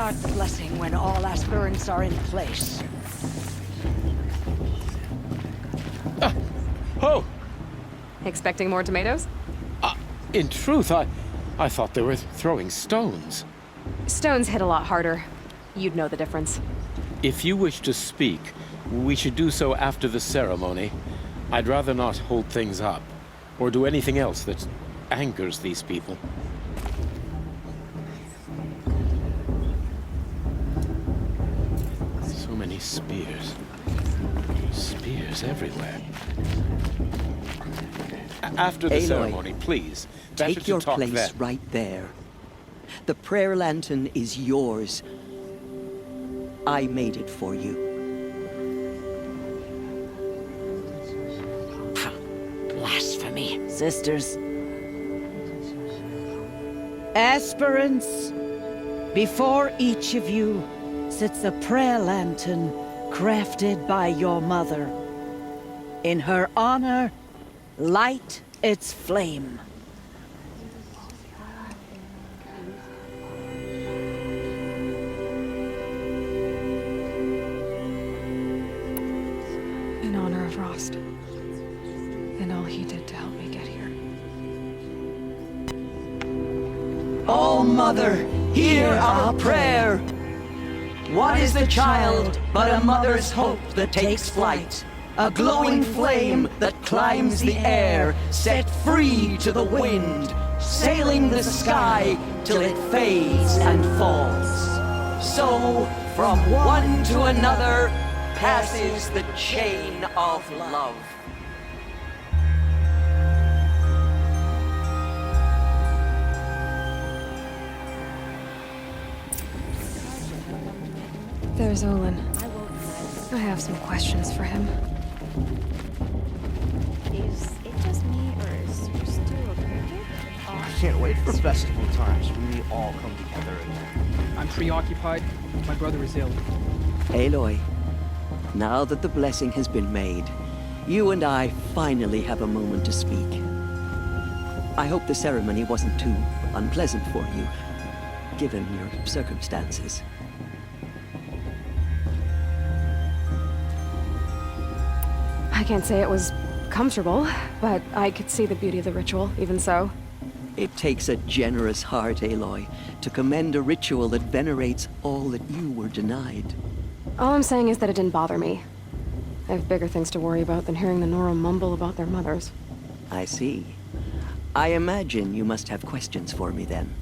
start blessing when all aspirants are in place. Oh! Expecting more tomatoes? In truth, I thought they were throwing stones. Stones hit a lot harder. You'd know the difference. If you wish to speak, we should do so after the ceremony. I'd rather not hold things up, or do anything else that angers these people. So many spears. Spears everywhere. After the Aloy, ceremony, please. Better take to your talk place then. right there. The prayer lantern is yours. I made it for you. Blasphemy. Sisters. Aspirants, before each of you sits a prayer lantern crafted by your mother. In her honor, light its flame. In honor of Rost. And all he did to help me get here. Oh, Mother, hear our prayer. What is the child but a mother's hope that takes flight? A glowing flame that climbs the air, set free to the wind, sailing the sky till it fades and falls. So, from one to another, passes the chain of love. There's Olin. I have some questions for him. Is it just me, or is there still a cricket? I can't wait for festival times when we all come together again. I'm preoccupied. My brother is ill. Aloy, now that the blessing has been made, you and I finally have a moment to speak. I hope the ceremony wasn't too unpleasant for you, given your circumstances. I can't say it was comfortable, but I could see the beauty of the ritual, even so. It takes a generous heart, Aloy, to commend a ritual that venerates all that you were denied. All I'm saying is that it didn't bother me. I have bigger things to worry about than hearing the Nora mumble about their mothers. I see. I imagine you must have questions for me then.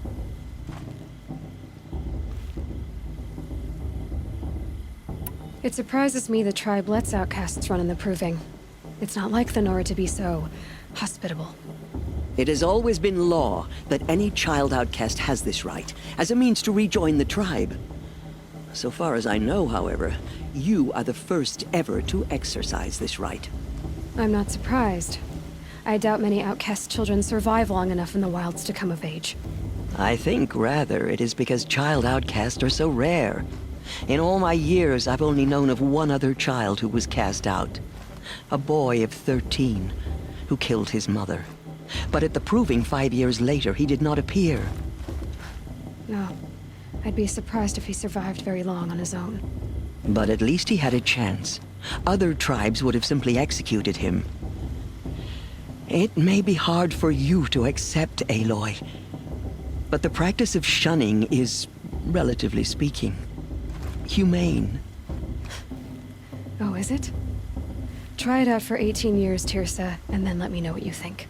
It surprises me the tribe lets outcasts run in the Proving. It's not like the Nora to be so hospitable. It has always been law that any child outcast has this right, as a means to rejoin the tribe. So far as I know, however, you are the first ever to exercise this right. I'm not surprised. I doubt many outcast children survive long enough in the wilds to come of age. I think, rather, it is because child outcasts are so rare. In all my years, I've only known of one other child who was cast out. A boy of 13, who killed his mother. But at the Proving 5 years later, he did not appear. No. I'd be surprised if he survived very long on his own. But at least he had a chance. Other tribes would have simply executed him. It may be hard for you to accept, Aloy, but the practice of shunning is, relatively speaking, humane. Oh, is it? Try it out for 18 years, Tirsa, and then let me know what you think.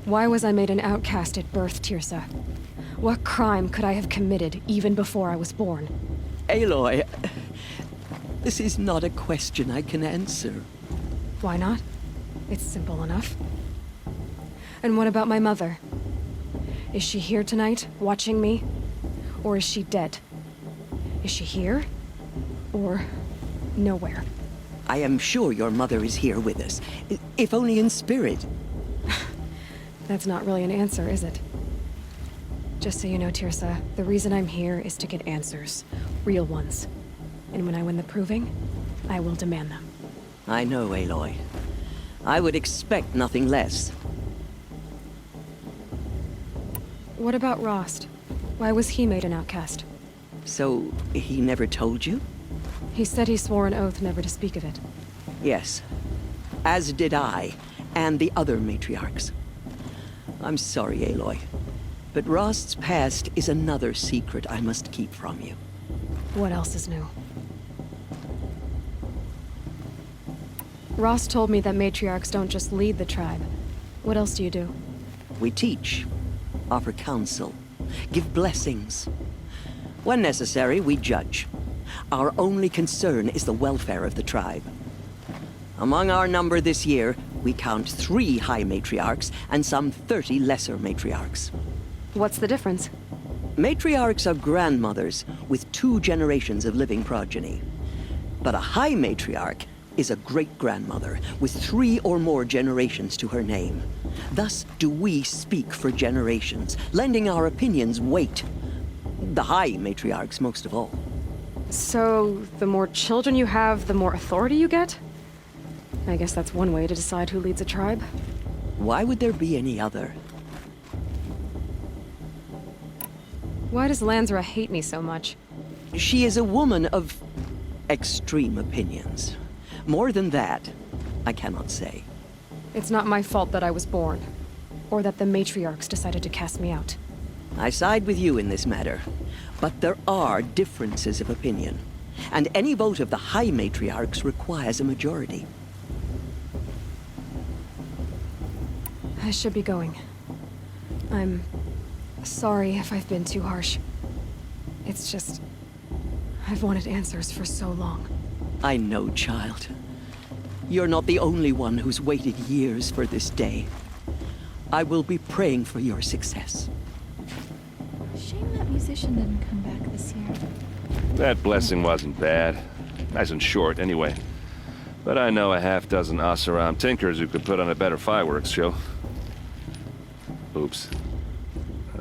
Why was I made an outcast at birth, Tirsa? What crime could I have committed even before I was born? Aloy, this is not a question I can answer. Why not? It's simple enough. And what about my mother? Is she here tonight, watching me? Or is she dead? Is she here? Or nowhere? I am sure your mother is here with us, if only in spirit. That's not really an answer, is it? Just so you know, Tirsa, the reason I'm here is to get answers. Real ones. And when I win the Proving, I will demand them. I know, Aloy. I would expect nothing less. What about Rost? Why was he made an outcast? So, he never told you? He said he swore an oath never to speak of it. Yes. As did I, and the other matriarchs. I'm sorry, Aloy. But Rost's past is another secret I must keep from you. What else is new? Rost told me that matriarchs don't just lead the tribe. What else do you do? We teach, offer counsel, give blessings. When necessary, we judge. Our only concern is the welfare of the tribe. Among our number this year, we count 3 high matriarchs and some 30 lesser matriarchs. What's the difference? Matriarchs are grandmothers with 2 generations of living progeny. But a high matriarch is a great-grandmother with 3 or more generations to her name. Thus do we speak for generations, lending our opinions weight. The high matriarchs most of all. So, the more children you have, the more authority you get? I guess that's one way to decide who leads a tribe. Why would there be any other? Why does Lansra hate me so much? She is a woman of extreme opinions. More than that, I cannot say. It's not my fault that I was born, or that the matriarchs decided to cast me out. I side with you in this matter, but there are differences of opinion, and any vote of the high matriarchs requires a majority. I should be going. I'm sorry if I've been too harsh. It's just... I've wanted answers for so long. I know, child. You're not the only one who's waited years for this day. I will be praying for your success. Shame that musician didn't come back this year. That blessing wasn't bad. Nice and short, anyway. But I know a half-dozen Oseram tinkers who could put on a better fireworks show. Oops.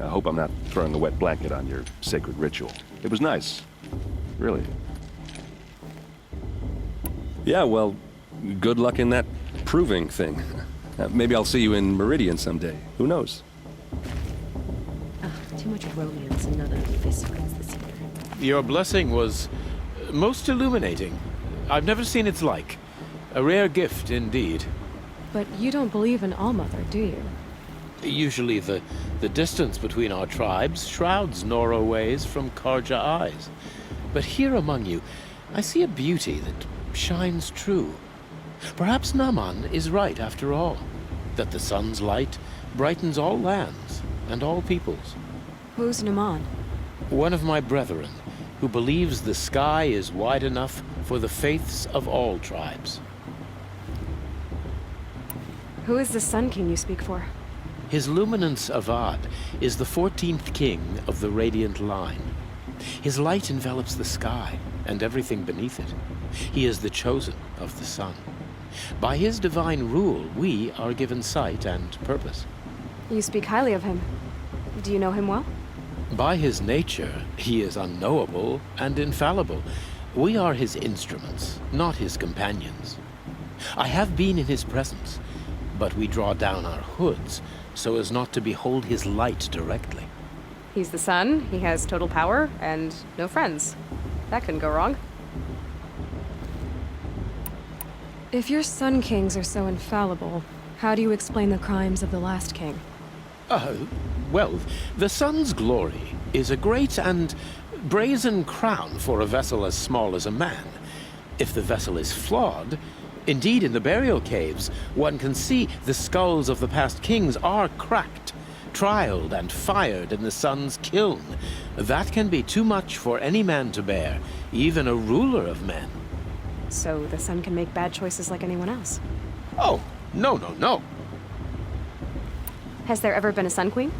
I hope I'm not throwing a wet blanket on your sacred ritual. It was nice. Really. Yeah, well, good luck in that proving thing. Maybe I'll see you in Meridian someday. Who knows? Too much romance and none of fist fights this year. Your blessing was most illuminating. I've never seen its like. A rare gift indeed. But you don't believe in Allmother, do you? Usually the distance between our tribes shrouds Nora ways from Karja eyes. But here among you, I see a beauty that shines true. Perhaps Naman is right after all, that the sun's light brightens all lands and all peoples. Who's Naman? One of my brethren, who believes the sky is wide enough for the faiths of all tribes. Who is the Sun King you speak for? His Luminance Avad is the 14th king of the Radiant Line. His light envelops the sky and everything beneath it. He is the chosen of the sun. By his divine rule, we are given sight and purpose. You speak highly of him. Do you know him well? By his nature, he is unknowable and infallible. We are his instruments, not his companions. I have been in his presence, but we draw down our hoods so as not to behold his light directly. He's the sun, he has total power, and no friends. That couldn't go wrong. If your Sun Kings are so infallible, how do you explain the crimes of the last king? Well, the sun's glory is a great and brazen crown for a vessel as small as a man. If the vessel is flawed, indeed in the burial caves, one can see the skulls of the past kings are cracked, trialed and fired in the sun's kiln. That can be too much for any man to bear, even a ruler of men. So the sun can make bad choices like anyone else? Oh, no. Has there ever been a Sun Queen?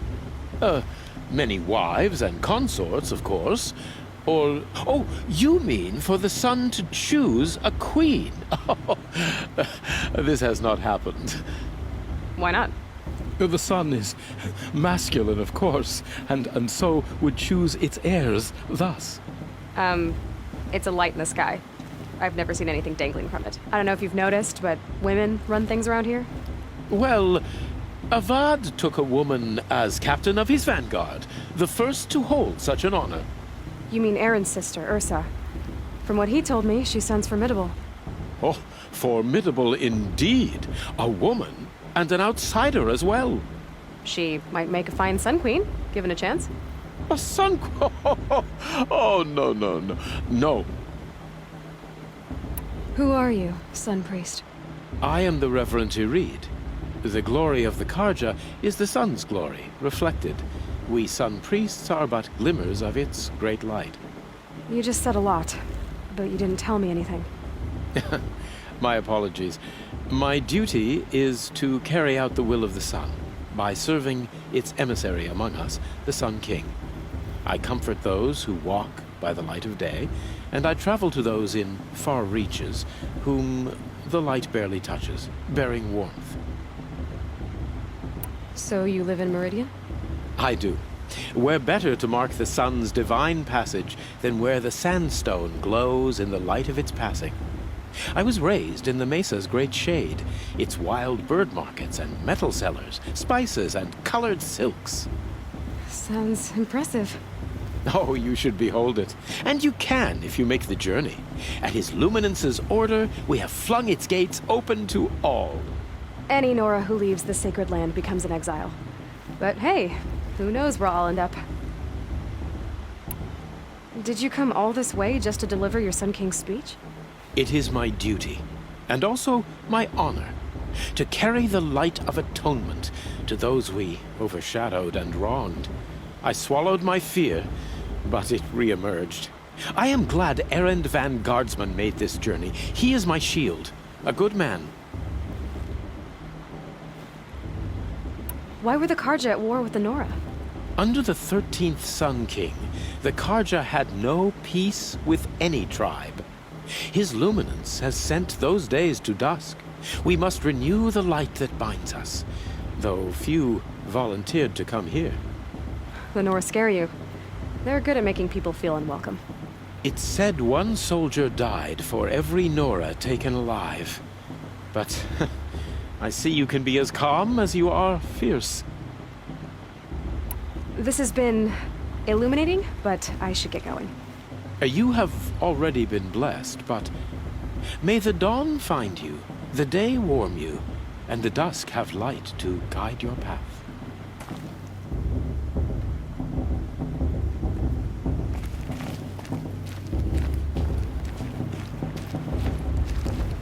Many wives and consorts, of course. Or, oh, you mean for the sun to choose a queen? This has not happened. Why not? The sun is masculine, of course, and so would choose its heirs thus. It's a light in the sky. I've never seen anything dangling from it. I don't know if you've noticed, but women run things around here. Well, Avad took a woman as captain of his vanguard, the first to hold such an honor. You mean Aaron's sister, Ursa. From what he told me, she sounds formidable. Oh, formidable indeed. A woman, and an outsider as well. She might make a fine Sun Queen, given a chance. A sun... Oh, no, no, no. No. Who are you, Sun Priest? I am the Reverend Irid. The glory of the Karja is the sun's glory, reflected. We Sun Priests are but glimmers of its great light. You just said a lot, but you didn't tell me anything. My apologies. My duty is to carry out the will of the sun, by serving its emissary among us, the Sun King. I comfort those who walk by the light of day, and I travel to those in far reaches, whom the light barely touches, bearing warmth. So you live in Meridian? I do. Where better to mark the sun's divine passage than where the sandstone glows in the light of its passing? I was raised in the mesa's great shade, its wild bird markets and metal cellars, spices and colored silks. Sounds impressive. Oh, you should behold it. And you can if you make the journey. At his luminance's order, we have flung its gates open to all. Any Nora who leaves the sacred land becomes an exile. But hey, who knows where I'll end up. Did you come all this way just to deliver your Sun King's speech? It is my duty, and also my honor, to carry the light of atonement to those we overshadowed and wronged. I swallowed my fear, but it re-emerged. I am glad Erend Van Guardsman made this journey. He is my shield, a good man. Why were the Karja at war with the Nora? Under the 13th Sun King, the Karja had no peace with any tribe. His luminance has sent those days to dusk. We must renew the light that binds us, though few volunteered to come here. The Nora scare you. They're good at making people feel unwelcome. It's said one soldier died for every Nora taken alive. But I see you can be as calm as you are fierce. This has been illuminating, but I should get going. You have already been blessed, but may the dawn find you, the day warm you, and the dusk have light to guide your path.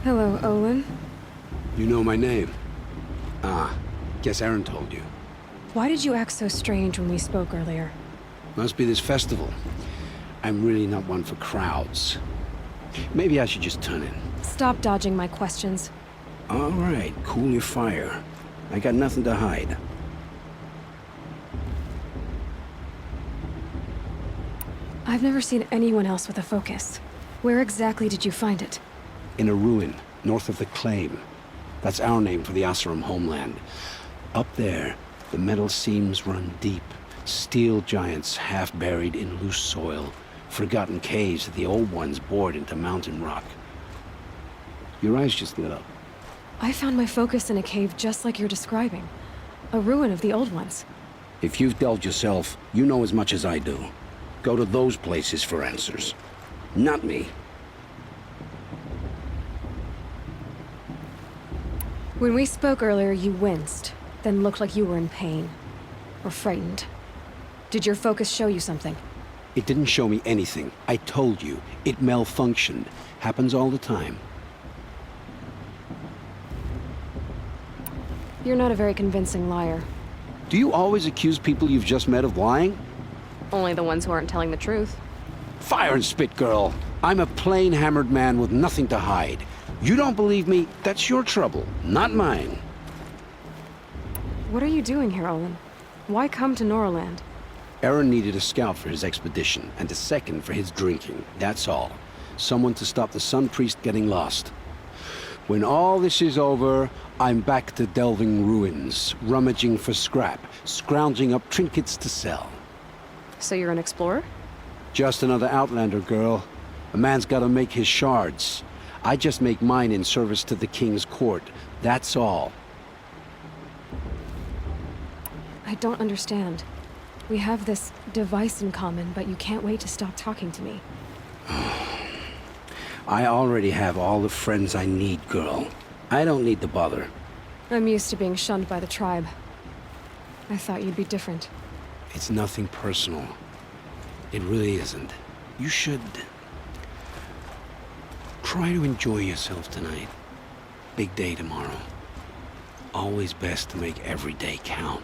Hello, Olin. You know my name? Ah, guess Aaron told you. Why did you act so strange when we spoke earlier? Must be this festival. I'm really not one for crowds. Maybe I should just turn in. Stop dodging my questions. All right, cool your fire. I got nothing to hide. I've never seen anyone else with a focus. Where exactly did you find it? In a ruin, north of the Claim. That's our name for the Asuram homeland. Up there, the metal seams run deep. Steel giants half buried in loose soil. Forgotten caves that the old ones bored into mountain rock. Your eyes just lit up. I found my focus in a cave just like you're describing. A ruin of the old ones. If you've delved yourself, you know as much as I do. Go to those places for answers. Not me. When we spoke earlier, you winced, then looked like you were in pain. Or frightened. Did your focus show you something? It didn't show me anything. I told you. It malfunctioned. Happens all the time. You're not a very convincing liar. Do you always accuse people you've just met of lying? Only the ones who aren't telling the truth. Fire and spit, girl. I'm a plain hammered man with nothing to hide. You don't believe me, that's your trouble, not mine. What are you doing here, Olin? Why come to Nora Land? Aaron needed a scout for his expedition, and a second for his drinking, that's all. Someone to stop the Sun Priest getting lost. When all this is over, I'm back to delving ruins, rummaging for scrap, scrounging up trinkets to sell. So you're an explorer? Just another Outlander, girl. A man's gotta make his shards. I just make mine in service to the King's court, that's all. I don't understand. We have this device in common, but you can't wait to stop talking to me. I already have all the friends I need, girl. I don't need the bother. I'm used to being shunned by the tribe. I thought you'd be different. It's nothing personal. It really isn't. You should... try to enjoy yourself tonight. Big day tomorrow. Always best to make every day count.